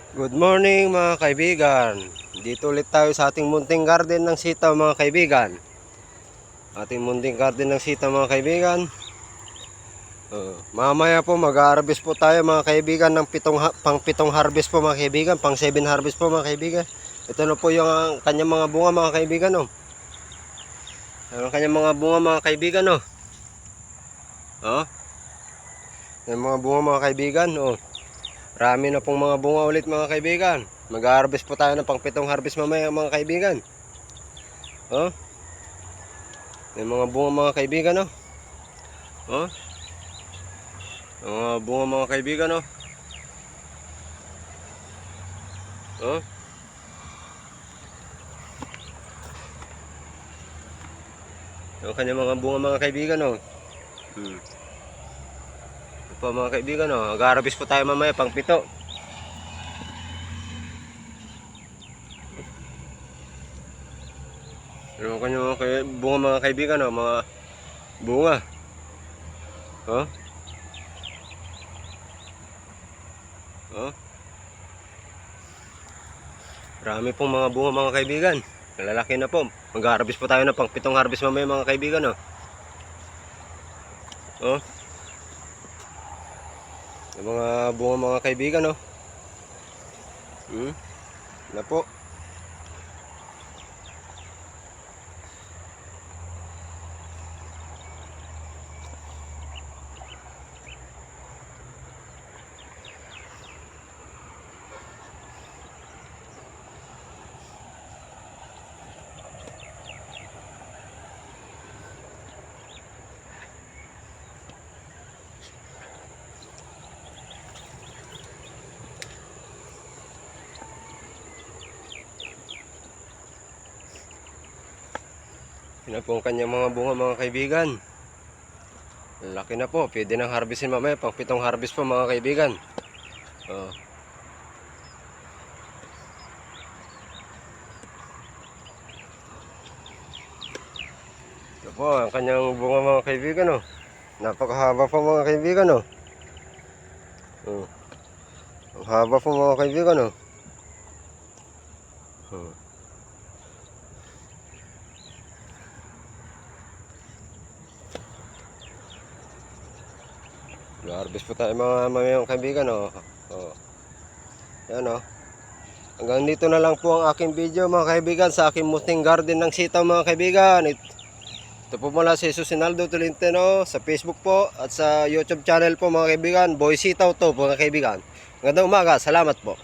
Good morning mga kaibigan. Dito ulit tayo sa ating munting garden ng sitaw mga kaibigan. Ating munting garden ng sitaw mga kaibigan. Mamaya po mag-harvest po tayo mga kaibigan ng pang-pitong harvest po mga kaibigan, pang-7 harvest po mga kaibigan. Ito na po yung kanyang mga bunga mga kaibigan oh. Ang kanyang mga bunga mga kaibigan oh. Oh. Yung mga bunga mga kaibigan oh. Marami na pong mga bunga ulit mga kaibigan. Mag-harvest po tayo ng pang-pitong harvest mamaya mga kaibigan. Oh. May mga bunga mga kaibigan oh. Oh. Mga bunga mga kaibigan oh. Oh. Yung kanya mga bunga mga kaibigan oh. Ito po mga kaibigan oh. Mag-harvest po tayo mamaya pang-pito. Yung kanya mga bunga mga kaibigan oh. Mga bunga. Oh. Oh. Marami pong mga bunga mga kaibigan. Lalaki na po. Mag-harvest po tayo ng pang-pitong harvest mamaya mga kaibigan oh. Oh. Yung mga bunga mga kaibigan oh. Na po. Yun na po ang kanyang mga bunga mga kaibigan. Laki na po. Pwede nang harvestin mamaya. Pang-pitong harvest po mga kaibigan. Oh. Ito po ang kanyang bunga mga kaibigan oh. Napakahaba po mga kaibigan oh. Oh. Ang haba po mga kaibigan oh. Oh. Harvest po tayo mga kaibigan oh. Oh. Yan oh. Hanggang dito na lang po ang aking video mga kaibigan sa aking munting garden ng sitaw mga kaibigan. Ito po mula si Jesus Sinaldo Tolentino sa Facebook po at sa YouTube channel po mga kaibigan. Boy Sitaw to mga kaibigan. Magandang umaga. Salamat po.